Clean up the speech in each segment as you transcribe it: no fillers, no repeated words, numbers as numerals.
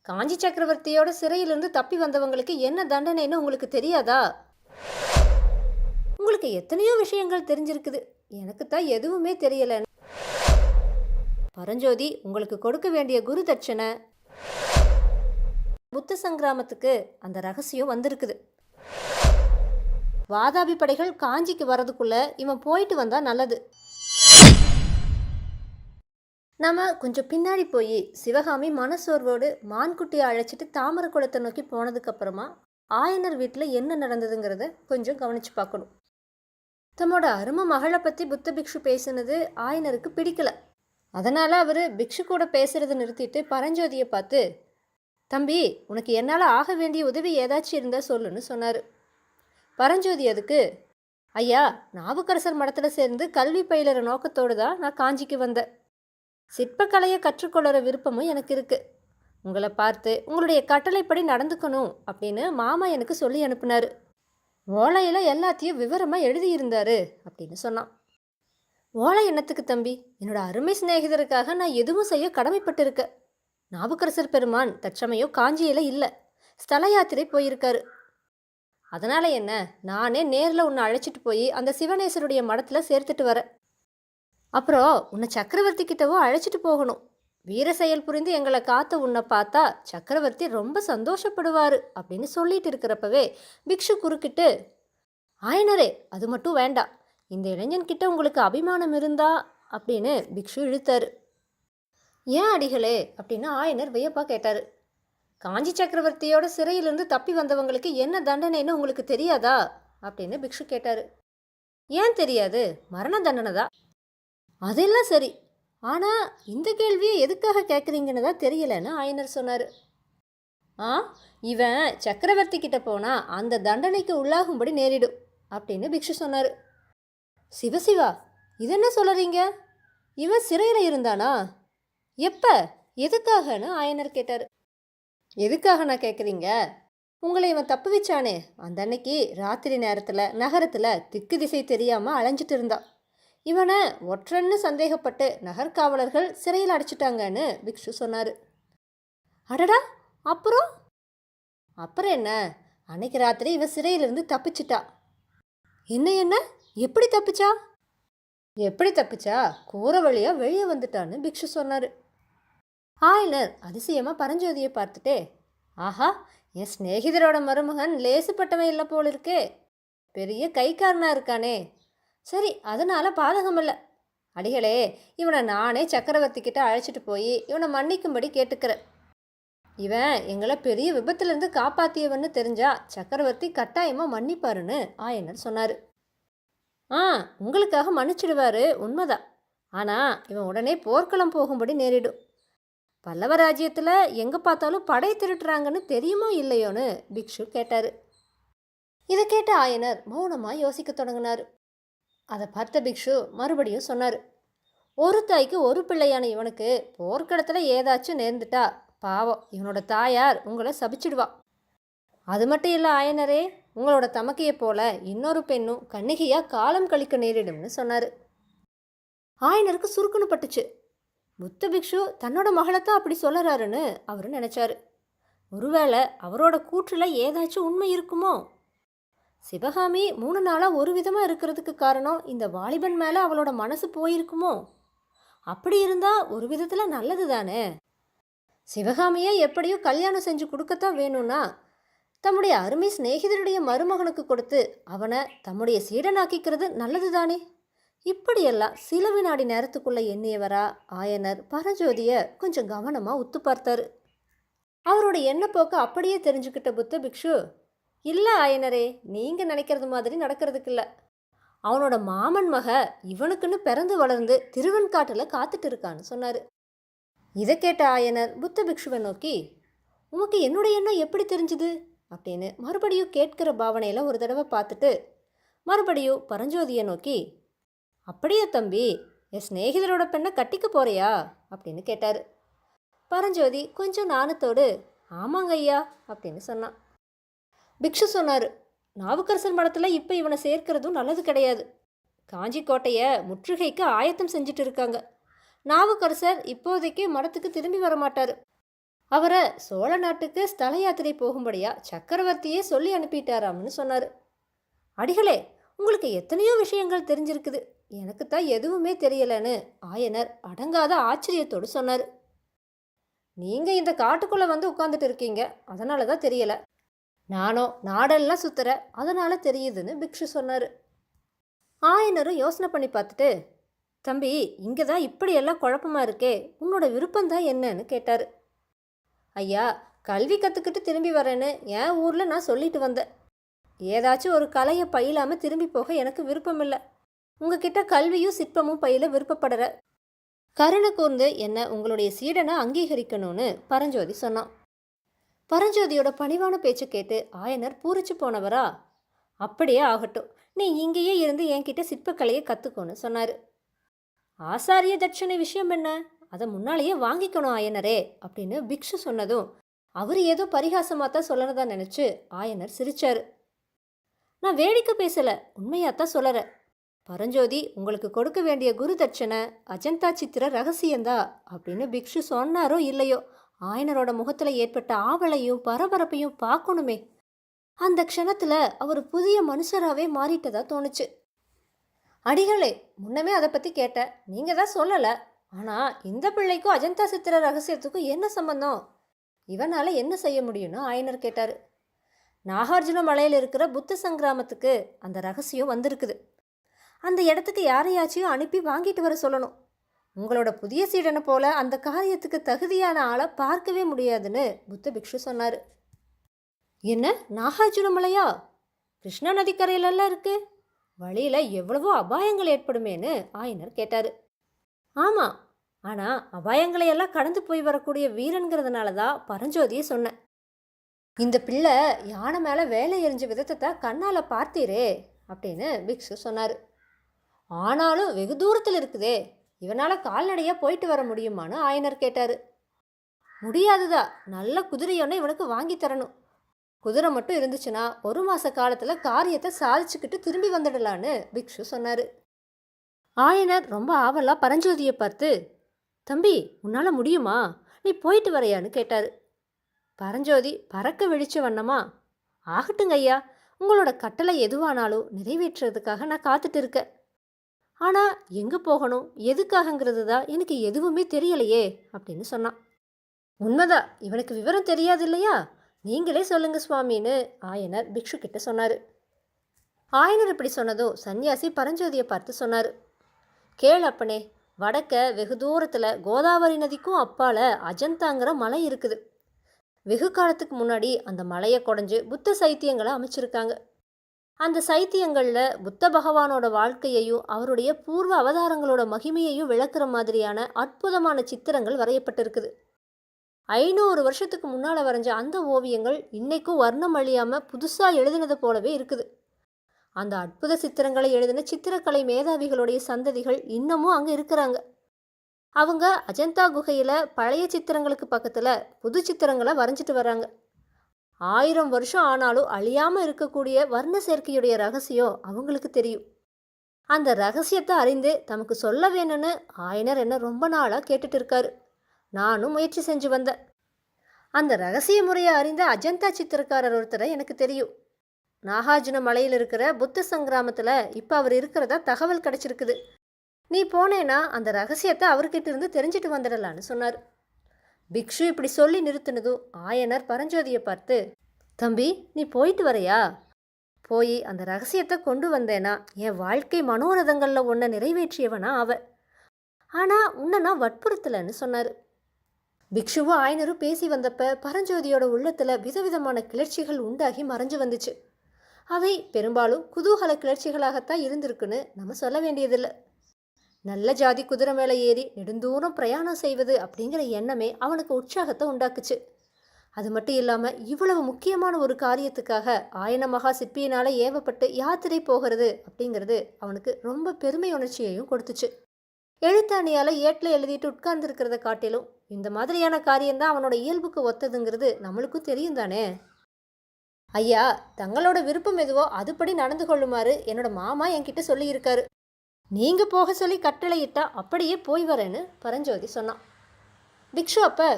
காஞ்சி சக்கரவர்த்தியோட சிறையிலிருந்து தப்பி வந்தவங்களுக்கு என்ன தண்டனைன்னு உங்களுக்கு தெரியாதா? உங்களுக்கு எத்தனையோ விஷயங்கள் தெரிஞ்சிருக்குது, எனக்கு தான் எதுவுமே தெரியல. பரஞ்சோதி உங்களுக்கு கொடுக்க வேண்டிய குரு தட்சணை, புத்த சங்கிராமத்துக்கு அந்த ரகசியம் வந்திருக்குது. வாதாபி படைகள் காஞ்சிக்கு வரதுக்குள்ள இவன் போயிட்டு வந்தா நல்லது. நம்ம கொஞ்சம் பின்னாடி போய் சிவகாமி மனசோர்வோடு மான்குட்டியை அழைச்சிட்டு தாமரை குளத்தை நோக்கி போனதுக்கப்புறமா ஆயனர் வீட்டில் என்ன நடந்ததுங்கிறத கொஞ்சம் கவனிச்சு பார்க்கணும். தம்மோட அருமை மகளை பற்றி புத்த பிக்ஷு பேசுனது ஆயனருக்கு பிடிக்கல. அதனால் அவர் பிக்ஷு கூட பேசுகிறத நிறுத்திட்டு பரஞ்சோதியை பார்த்து, தம்பி, உனக்கு என்னால் ஆக வேண்டிய உதவி ஏதாச்சும் இருந்தால் சொல்லுன்னு சொன்னார். பரஞ்சோதி அதுக்கு, ஐயா, நாவுக்கரசர் மடத்தில் சேர்ந்து கல்வி பயிலுற நோக்கத்தோடு தான் நான் காஞ்சிக்கு வந்தேன். சிற்பக்கலையை கற்றுக்கொள்கிற விருப்பமும் எனக்கு இருக்குது. உங்களை பார்த்து உங்களுடைய கட்டளைப்படி நடந்துக்கணும் அப்படின்னு மாமா எனக்கு சொல்லி அனுப்புனார். ஓலையில் எல்லாத்தையும் விவரமாக எழுதியிருந்தாரு அப்படின்னு சொன்னான். ஓலை என்னத்துக்கு தம்பி? என்னோட அருமை சிநேகிதருக்காக நான் எதுவும் செய்ய கடமைப்பட்டிருக்கேன். நாவுக்கரசர் பெருமான் தற்சமயம் காஞ்சியில் இல்லை, ஸ்தல யாத்திரை போயிருக்காரு. அதனால் என்ன, நானே நேரில் உன்னை அழைச்சிட்டு போய் அந்த சிவனேசருடைய மடத்தில் சேர்த்துட்டு வரேன். அப்புறம் உன்னை சக்கரவர்த்தி கிட்டவோ அழைச்சிட்டு போகணும். வீர செயல் புரிந்து எங்களை காத்த உன்னை பார்த்தா சக்கரவர்த்தி ரொம்ப சந்தோஷப்படுவார் அப்படின்னு சொல்லிட்டு இருக்கிறப்பவே பிக்ஷு குறுக்கிட்டு, ஆயனரே, அது மட்டும் வேண்டாம், இந்த இளைஞன்கிட்ட உங்களுக்கு அபிமானம் இருந்தா அப்படின்னு பிக்ஷு இழுத்தாரு. ஏன் அடிகளே அப்படின்னு ஆயனர் வியப்பா கேட்டார். காஞ்சி சக்கரவர்த்தியோட சிறையிலிருந்து தப்பி வந்தவங்களுக்கு என்ன தண்டனைன்னு உங்களுக்கு தெரியாதா அப்படின்னு பிக்ஷு கேட்டார். ஏன் தெரியாது, மரண தண்டனை தான். அதெல்லாம் சரி, ஆனால் இந்த கேள்வியை எதுக்காக கேட்குறீங்கன்னு தான் தெரியலன்னு ஆயனர் சொன்னார். இவன் சக்கரவர்த்தி கிட்ட போனால் அந்த தண்டனைக்கு உள்ளாகும்படி நேரிடும் அப்படின்னு பிக்ஷு சொன்னார். சிவசிவா, இதென்ன சொல்கிறீங்க? இவன் சிறையில் இருந்தானா? எப்போ, எதுக்காகன்னு ஆயனர் கேட்டார். எதுக்காக நான் கேட்குறீங்க? உங்களை இவன் தப்பு வச்சானே, அந்த அன்னைக்கு ராத்திரி நேரத்தில் நகரத்தில் திக்கு திசை தெரியாமல் அலைஞ்சிட்டு இருந்தான். இவனை ஒற்றன்னு சந்தேகப்பட்டு நகர்காவலர்கள் சிறையில் அடைச்சிட்டாங்கன்னு பிக்ஷு சொன்னார். அடடா, அப்புறம்? அப்புறம் என்ன, அன்னைக்கு ராத்திரி இவன் சிறையிலிருந்து தப்பிச்சிட்டா. என்ன, எப்படி தப்பிச்சா? எப்படி தப்பிச்சா, கூற வழியாக வெளியே வந்துட்டான்னு பிக்ஷு சொன்னார். ஆயனர் அதிசயமாக பரஞ்சோதியை பார்த்துட்டே, ஆஹா, என் சிநேகிதரோட மருமகன் லேசுப்பட்டவன் இல்லை போல் இருக்கே, பெரிய கைக்காரனாக இருக்கானே. சரி, அதனால் பாதகம் இல்லை. அடிகளே, இவனை நானே சக்கரவர்த்தி கிட்ட அழைச்சிட்டு போய் இவனை மன்னிக்கும்படி கேட்டுக்கிறேன். இவன் எங்களை பெரிய விபத்துலேருந்து காப்பாற்றியவன்னு தெரிஞ்சா சக்கரவர்த்தி கட்டாயமாக மன்னிப்பாருன்னு ஆயனர் சொன்னார். உங்களுக்காக மன்னிச்சிடுவார், உண்மைதான். ஆனால் இவன் உடனே போர்க்களம் போகும்படி நேரிடும். பல்லவ ராஜ்யத்தில் எங்கே பார்த்தாலும் படை திருட்டுறாங்கன்னு தெரியுமோ இல்லையோன்னு பிக்ஷு கேட்டார். இதை கேட்ட ஆயனர் மௌனமாக யோசிக்க தொடங்கினார். அதை பார்த்த பிக்ஷு மறுபடியும் சொன்னார். ஒரு தாய்க்கு ஒரு பிள்ளையான இவனுக்கு போர்க்களத்தில் ஏதாச்சும் நேர்ந்துட்டா பாவம் இவனோட தாயார் உங்களை சபிச்சிடுவா. அது மட்டும் இல்லை ஆயனரே, உங்களோட தமக்கையை போல இன்னொரு பெண்ணும் கன்னிகையாக காலம் கழிக்க நேரிடும்னு சொன்னார். ஆயனருக்கு சுருக்குன்னு பட்டுச்சு. புத்த பிக்ஷு தன்னோட மகளைத்தான் அப்படி சொல்லறாருன்னு அவர் நினச்சாரு. ஒருவேளை அவரோட கூற்றில் ஏதாச்சும் உண்மை இருக்குமோ? சிவகாமி 3 நாளாக ஒரு விதமாக இருக்கிறதுக்கு காரணம் இந்த வாலிபன் மேலே அவளோட மனசு போயிருக்குமோ? அப்படி இருந்தால் ஒரு விதத்தில் நல்லது தானே. சிவகாமியை எப்படியோ கல்யாணம் செஞ்சு கொடுக்கத்தான் வேணும்னா தம்முடைய அருமை சிநேகிதருடைய மருமகனுக்கு கொடுத்து அவனை தம்முடைய சீடனாக்கிக்கிறது நல்லது தானே. இப்படியெல்லாம் சில வினாடி நேரத்துக்குள்ளே எண்ணியவரா ஆயனர் பரஞ்சோதியை கொஞ்சம் கவனமாக உத்து பார்த்தாரு. அவரோட எண்ணப்போக்கு அப்படியே தெரிஞ்சுக்கிட்ட புத்த பிக்ஷு, இல்லை ஆயனரே, நீங்கள் நினைக்கிறது மாதிரி நடக்கிறதுக்கு இல்லை. அவனோட மாமன் மக இவனுக்குன்னு பிறந்து வளர்ந்து திருவெண்காட்டில் காத்துட்டு இருக்கான்னு சொன்னார். இதை கேட்ட ஆயனர் புத்த பிக்ஷுவை நோக்கி, உனக்கு என்னுடைய எண்ணம் எப்படி தெரிஞ்சுது அப்படின்னு மறுபடியும் கேட்கிற பாவனையில் ஒரு தடவை பார்த்துட்டு மறுபடியும் பரஞ்சோதியை நோக்கி, அப்படியே தம்பி, என் சிநேகிதரோட பெண்ணை கட்டிக்க போறியா அப்படின்னு கேட்டார். பரஞ்சோதி கொஞ்சம் நாணத்தோடு, ஆமாங்க ஐயா அப்படின்னு சொன்னான். பிக்ஷு சொன்னார், நாவுக்கரசர் மடத்தில் இப்போ இவனை சேர்க்கிறதும் நல்லது கிடையாது. காஞ்சி கோட்டையை முற்றுகைக்கு ஆயத்தம் செஞ்சுட்டு இருக்காங்க. நாவுக்கரசர் இப்போதைக்கு மடத்துக்கு திரும்பி வரமாட்டார். அவரை சோழ நாட்டுக்கு ஸ்தல யாத்திரை போகும்படியா சக்கரவர்த்தியே சொல்லி அனுப்பிட்டாராம்னு சொன்னார். அடிகளே, உங்களுக்கு எத்தனையோ விஷயங்கள் தெரிஞ்சிருக்குது, எனக்கு தான் எதுவுமே தெரியலன்னு ஆயனர் அடங்காத ஆச்சரியத்தோடு சொன்னார். நீங்கள் இந்த காட்டுக்குள்ளே வந்து உட்காந்துட்டு இருக்கீங்க, அதனால தான் தெரியல. நானோ நாடெல்லாம் சுத்துற, அதனால தெரியுதுன்னு பிக்ஷு சொன்னார். ஆயனரும் யோசனை பண்ணி பார்த்துட்டு, தம்பி, இங்கே தான் இப்படியெல்லாம் குழப்பமா இருக்கே, உன்னோட விருப்பம்தான் என்னன்னு கேட்டார். ஐயா, கல்வி கற்றுக்கிட்டு திரும்பி வரேன்னு என் ஊரில் நான் சொல்லிட்டு வந்தேன். ஏதாச்சும் ஒரு கலையை பயிலாமல் திரும்பி போக எனக்கு விருப்பம் இல்லை. உங்ககிட்ட கல்வியும் சிற்பமும் பயில விருப்பப்படுற. கருணை கூர்ந்து என்ன உங்களுடைய சீடனை அங்கீகரிக்கணும்னு பரஞ்சோதி சொன்னான். பரஞ்சோதியோட பணிவான பேச்சு கேட்டு ஆயனர் பூரிச்சு போனவரா, அப்படியே ஆகட்டும், நீ இங்கேயே இருந்து என்கிட்ட சிற்பக்கலையை கற்றுக்கோன்னு சொன்னார். ஆசாரிய தட்சணை விஷயம் என்ன, அதை முன்னாலேயே வாங்கிக்கணும் ஆயனரே அப்படின்னு பிக்ஷு சொன்னதும் அவர் ஏதோ பரிகாசமாக தான் சொல்லணுதான் நினச்சி ஆயனர் சிரிச்சார். நான் வேடிக்கை பேசலை, உண்மையாத்தான் சொல்லற. பரஞ்சோதி உங்களுக்கு கொடுக்க வேண்டிய குரு தட்சணை அஜந்தா சித்திர ரகசியந்தா அப்படின்னு பிக்ஷு சொன்னாரோ இல்லையோ, ஆயனரோட முகத்தில் ஏற்பட்ட ஆவலையும் பரபரப்பையும் பார்க்கணுமே. அந்த க்ஷணத்தில் அவர் புதிய மனுஷராகவே மாறிட்டதா தோணுச்சு. அடிகளே, முன்னமே அதை பற்றி கேட்டேன், நீங்கள் தான் சொல்லலை. ஆனால் இந்த பிள்ளைக்கும் அஜந்தா சித்திர ரகசியத்துக்கும் என்ன சம்பந்தம்? இவனால் என்ன செய்ய முடியும்னு ஆயனர் கேட்டார். நாகார்ஜுன மலையில் இருக்கிற புத்த சங்கிராமத்துக்கு அந்த ரகசியம் வந்திருக்குது. அந்த இடத்துக்கு யாரையாச்சும் அனுப்பி வாங்கிட்டு வர சொல்லணும். உங்களோட புதிய சீடனை போல அந்த காரியத்துக்கு தகுதியான ஆளை பார்க்கவே முடியாதுன்னு புத்த பிக்ஷு சொன்னார். என்ன, நாகார்ஜுன மலையா? கிருஷ்ணா நதிக்கரையிலெல்லாம் இருக்கு. வழியில் எவ்வளவோ அபாயங்கள் ஏற்படுமேன்னு ஆயனர் கேட்டார். ஆமாம், ஆனால் அபாயங்களையெல்லாம் கடந்து போய் வரக்கூடிய வீரன்கிறதுனால தான் பரஞ்சோதியை சொன்னேன். இந்த பிள்ளை யானை மேலே வேலை எறிஞ்ச விதத்தை தான் கண்ணால் பார்த்தீரே அப்படின்னு பிக்ஷு சொன்னார். ஆனாலும் வெகு தூரத்தில் இருக்குதே, இவனால் கால்நடையாக போயிட்டு வர முடியுமான்னு ஆயனர் கேட்டார். முடியாதுதா, நல்ல குதிரையொன்னே இவனுக்கு வாங்கி தரணும். குதிரை மட்டும் இருந்துச்சுன்னா 1 மாத காலத்தில் காரியத்தை சாதிச்சுக்கிட்டு திரும்பி வந்துடலான்னு பிக்ஷு சொன்னார். ஆயனர் ரொம்ப ஆவலாக பரஞ்சோதியை பார்த்து, தம்பி, உன்னால் முடியுமா, நீ போயிட்டு வரையான்னு கேட்டார். பரஞ்சோதி பறக்க விழிச்ச வண்ணமா, ஆகட்டுங்க ஐயா, உங்களோட கட்டளை எதுவானாலும் நிறைவேற்றுறதுக்காக நான் காத்துட்டு இருக்கேன். ஆனால் எங்கே போகணும் எதுக்காகங்கிறது தான் எனக்கு எதுவுமே தெரியலையே அப்படின்னு சொன்னான். உண்மைதான், இவனுக்கு விவரம் தெரியாது இல்லையா, நீங்களே சொல்லுங்க சுவாமின்னு ஆயனர் பிக்ஷு கிட்ட சொன்னார். ஆயனர் இப்படி சொன்னதும் சன்னியாசி பரஞ்சோதியை பார்த்து சொன்னார். கேள் அப்பனே, வடக்க வெகு தூரத்தில் கோதாவரி நதிக்கும் அப்பால் அஜந்தாங்கிற மலை இருக்குது. வெகு காலத்துக்கு முன்னாடி அந்த மலையை குடைஞ்சு புத்த சைத்தியங்களை அமைச்சிருக்காங்க. அந்த சைத்தியங்களில் புத்த பகவானோட வாழ்க்கையையும் அவருடைய பூர்வ அவதாரங்களோட மகிமையையும் விளக்குற மாதிரியான அற்புதமான சித்திரங்கள் வரையப்பட்டிருக்குது. 500 வருஷத்துக்கு முன்னால் வரைஞ்ச அந்த ஓவியங்கள் இன்னைக்கும் வர்ணம் அழியாமல் புதுசாக எழுதினது போலவே இருக்குது. அந்த அற்புத சித்திரங்களை எழுதின சித்திரக்கலை மேதாவிகளுடைய சந்ததிகள் இன்னமும் அங்கே இருக்கிறாங்க. அவங்க அஜந்தா குகையில் பழைய சித்திரங்களுக்கு பக்கத்தில் புது சித்திரங்களை வரைஞ்சிட்டு வராங்க. 1000 வருஷம் ஆனாலும் அழியாமல் இருக்கக்கூடிய வர்ண சேர்க்கையுடைய ரகசியம் அவங்களுக்கு தெரியும். அந்த ரகசியத்தை அறிந்து தமக்கு சொல்ல வேணும்னு ஆயனர் என்ன ரொம்ப நாளாக கேட்டுட்டு இருக்காரு. நானும் முயற்சி செஞ்சு வந்தேன். அந்த ரகசிய முறையை அறிந்த அஜந்தா சித்திரக்காரர் ஒருத்தரை எனக்கு தெரியும். நாகார்ஜுன மலையில் இருக்கிற புத்த சங்கிராமத்தில் இப்போ அவர் இருக்கிறதா தகவல் கிடைச்சிருக்குது. நீ போனேன்னா அந்த ரகசியத்தை அவர்கிட்ட இருந்து தெரிஞ்சிட்டு வந்துடலான்னு சொன்னார். பிக்ஷு இப்படி சொல்லி நிறுத்தினதும் ஆயனர் பரஞ்சோதியை பார்த்து, தம்பி, நீ போயிட்டு வரையா? போய் அந்த ரகசியத்தை கொண்டு வந்தேனா என் வாழ்க்கை மனோரதங்களில் ஒன்றை நிறைவேற்றியவனா அவ. ஆனால் உன்னை நான் வற்புறுத்தலைன்னு சொன்னார். பிக்ஷுவும் ஆயனரும் பேசி வந்தப்ப பரஞ்சோதியோட உள்ளத்தில் விதவிதமான கிளர்ச்சிகள் உண்டாகி மறைஞ்சு வந்துச்சு. அவை பெரும்பாலும் குதூகல கிளர்ச்சிகளாகத்தான் இருந்திருக்குன்னு நம்ம சொல்ல வேண்டியதில்லை. நல்ல ஜாதி குதிரை மேலே ஏறி நெடுந்தூரம் பிரயாணம் செய்வது அப்படிங்கிற எண்ணமே அவனுக்கு உற்சாகத்தை உண்டாக்குச்சு. அது மட்டும் இல்லாமல் இவ்வளவு முக்கியமான ஒரு காரியத்துக்காக ஆயன மகா சிற்பியினால் ஏவப்பட்டு யாத்திரை போகிறது அப்படிங்கிறது அவனுக்கு ரொம்ப பெருமை உணர்ச்சியையும் கொடுத்துச்சு. எழுத்தாணியால் ஏட்டில் எழுதிட்டு உட்கார்ந்துருக்கிறத காட்டிலும் இந்த மாதிரியான காரியம்தான் அவனோட இயல்புக்கு ஒத்ததுங்கிறது நம்மளுக்கும் தெரியும் தானே. ஐயா, தங்களோட விருப்பம் எதுவோ அதுபடி நடந்து கொள்ளுமாறு என்னோட மாமா என்கிட்ட சொல்லியிருக்காரு. நீங்கள் போக சொல்லி கட்டளையிட்டா அப்படியே போய் வரேன்னு பரஞ்சோதி சொன்னான். பிக்ஷு அப்போ,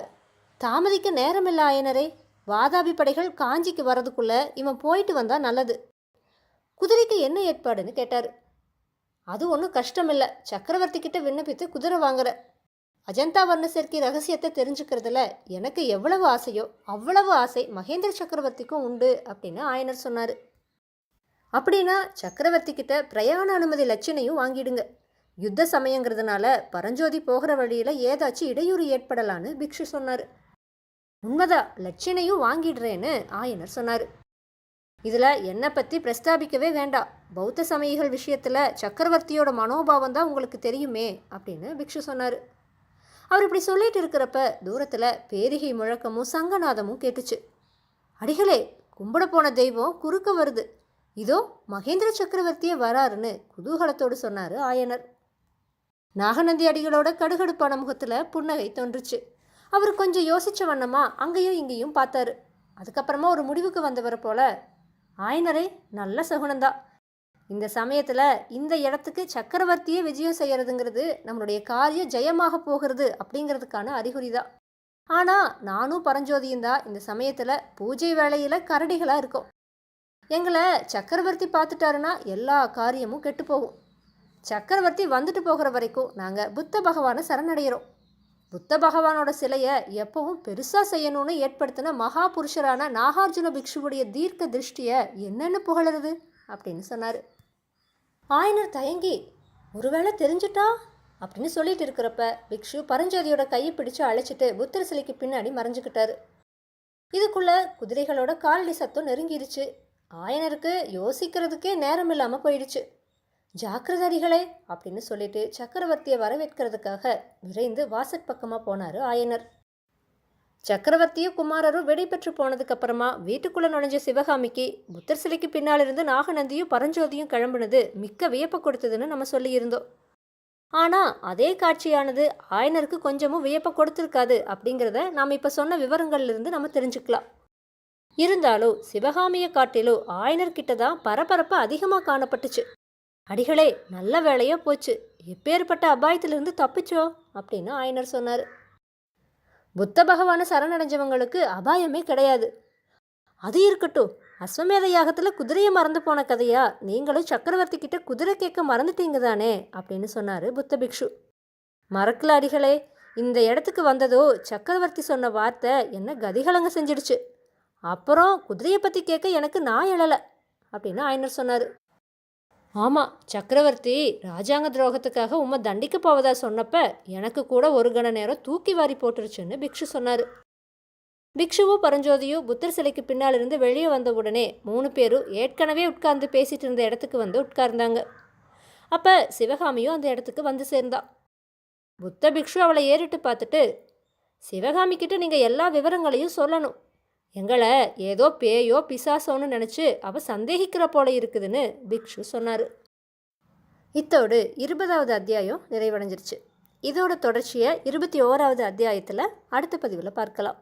தாமதிக்க நேரமில்ல ஆயனரே. வாதாபி படைகள் காஞ்சிக்கு வரதுக்குள்ள இவன் போயிட்டு வந்தா நல்லது. குதிரைக்கு என்ன ஏற்பாடுன்னு கேட்டார். அது ஒன்றும் கஷ்டமில்ல. சக்கரவர்த்தி கிட்ட விண்ணப்பித்து குதிரை வாங்குற. அஜந்தா வர்ண சேர்க்கை ரகசியத்தை தெரிஞ்சுக்கிறதுல எனக்கு எவ்வளவு ஆசையோ அவ்வளவு ஆசை மகேந்திர சக்கரவர்த்திக்கும் உண்டு அப்படின்னு ஆயனர் சொன்னார். அப்படின்னா சக்கரவர்த்தி கிட்ட பிரயாண அனுமதி லட்சணையும் வாங்கிடுங்க. யுத்த சமயங்கிறதுனால பரஞ்சோதி போகிற வழியில் ஏதாச்சும் இடையூறு ஏற்படலான்னு பிக்ஷு சொன்னார். உண்மைதான், லட்சணையும் வாங்கிடுறேன்னு ஆயனர் சொன்னார். இதில் என்னை பற்றி பிரஸ்தாபிக்கவே வேண்டாம். பௌத்த சமயிகள் விஷயத்தில் சக்கரவர்த்தியோட மனோபாவம் தான் உங்களுக்கு தெரியுமே அப்படின்னு பிக்ஷு சொன்னார். அவர் இப்படி சொல்லிட்டு இருக்கிறப்ப தூரத்தில் பேரிகை முழக்கமும் சங்கநாதமும் கேட்டுச்சு. அடிகளே, கும்பிட போன தெய்வம் குறுக்க வருது. இதோ மகேந்திர சக்கரவர்த்தியே வராருன்னு குதூகலத்தோடு சொன்னார் ஆயனர். நாகநந்தி அடிகளோட கடுகடுப்பான முகத்தில் புன்னகை தோன்றுச்சு. அவர் கொஞ்சம் யோசிச்ச வண்ணமா அங்கேயும் இங்கேயும் பார்த்தாரு. அதுக்கப்புறமா ஒரு முடிவுக்கு வந்தவரை போல, ஆயனரே, நல்ல சகுனந்தான். இந்த சமயத்தில் இந்த இடத்துக்கு சக்கரவர்த்தியே விஜயம் செய்யறதுங்கிறது நம்மளுடைய காரியம் ஜெயமாக போகிறது அப்படிங்கிறதுக்கான அறிகுறி தான். ஆனால் நானும் பரஞ்சோதியும் தான் இந்த சமயத்தில் பூஜை வேளையில் கரடிகளாக இருக்கோம். எங்களை சக்கரவர்த்தி பார்த்துட்டாருன்னா எல்லா காரியமும் கெட்டு போகும். சக்கரவர்த்தி வந்துட்டு போகிற வரைக்கும் நாங்கள் புத்த பகவானை சரணடைகிறோம். புத்த பகவானோட சிலையை எப்பவும் பெருசாக செய்யணும்னு ஏற்படுத்தின மகா புருஷரான நாகார்ஜுன பிக்ஷுவுடைய தீர்க்க திருஷ்டியை என்னென்னு புகழறது அப்படின்னு சொன்னார். ஆயனர் தயங்கி, ஒருவேளை தெரிஞ்சுட்டா அப்படின்னு சொல்லிட்டு இருக்கிறப்ப பிக்ஷு பரஞ்சோதியோட கையை பிடிச்சு அழைச்சிட்டு புத்தர் சிலைக்கு பின்னாடி மறைஞ்சுக்கிட்டாரு. இதுக்குள்ள குதிரைகளோட காலடி சத்தம் நெருங்கிருச்சு. ஆயனருக்கு யோசிக்கிறதுக்கே நேரம் இல்லாமல் போயிடுச்சு. ஜாக்கிரதாரிகளே அப்படின்னு சொல்லிட்டு சக்கரவர்த்தியை வரவேற்கிறதுக்காக விரைந்து வாசற்பக்கமாக போனார் ஆயனர். சக்கரவர்த்தியும் குமாரரும் வெடி பெற்று போனதுக்கு அப்புறமா வீட்டுக்குள்ளே நுழைஞ்ச சிவகாமிக்கு புத்தர் சிலைக்கு பின்னால் இருந்து நாகநந்தியும் பரஞ்சோதியும் கிளம்புனது மிக்க வியப்பை கொடுத்ததுன்னு நம்ம சொல்லியிருந்தோம். ஆனால் அதே காட்சியானது ஆயனருக்கு கொஞ்சமும் வியப்பை கொடுத்துருக்காது அப்படிங்கிறத நாம் இப்போ சொன்ன விவரங்கள்லேருந்து நம்ம தெரிஞ்சுக்கலாம். இருந்தாலும் சிவகாமியை காட்டிலும் ஆயனர்கிட்ட தான் பரபரப்பு அதிகமாக காணப்பட்டுச்சு. அடிகளே, நல்ல வேலையாக போச்சு. எப்பேற்பட்ட அபாயத்திலிருந்து தப்பிச்சோ அப்படின்னு ஆயனர் சொன்னார். புத்த பகவானை சரணடைஞ்சவங்களுக்கு அபாயமே கிடையாது. அது இருக்கட்டும், அஸ்வமேத யாகத்தில் குதிரையை மறந்து போன கதையா நீங்களும் சக்கரவர்த்தி கிட்ட குதிரை கேட்க மறந்துட்டீங்க தானே அப்படின்னு சொன்னார் புத்த பிக்ஷு. மறக்கல அடிகளே, இந்த இடத்துக்கு வந்ததோ சக்கரவர்த்தி சொன்ன வார்த்தை என்ன கதிகலங்க செஞ்சிடுச்சு. அப்புறம் குதிரையை பற்றி கேட்க எனக்கு நான் எழலை அப்படின்னு ஆயனர் சொன்னார். ஆமாம், சக்கரவர்த்தி ராஜாங்க துரோகத்துக்காக உம்மை தண்டிக்க போவதா சொன்னப்ப எனக்கு கூட ஒரு கண நேரம் தூக்கி வாரி போட்டுருச்சுன்னு பிக்ஷு சொன்னார். பிக்ஷுவும் பரஞ்சோதியும் புத்தர் சிலைக்கு பின்னால் இருந்து வெளியே வந்த உடனே 3 பேரும் ஏற்கனவே உட்கார்ந்து பேசிட்டு இருந்த இடத்துக்கு வந்து உட்கார்ந்தாங்க. அப்போ சிவகாமியும் அந்த இடத்துக்கு வந்து சேர்ந்தான். புத்த பிக்ஷு அவளை ஏறிட்டு பார்த்துட்டு, சிவகாமி கிட்ட நீங்கள் எல்லா விவரங்களையும் சொல்லணும். எங்களை ஏதோ பேயோ பிசாசோன்னு நினச்சி அவள் சந்தேகிக்கிற போல இருக்குதுன்னு பிக்ஷு சொன்னார். இத்தோடு 20வது அத்தியாயம் நிறைவடைஞ்சிருச்சு. இதோட தொடர்ச்சியை 21வது அத்தியாயத்தில் அடுத்த பதிவில் பார்க்கலாம்.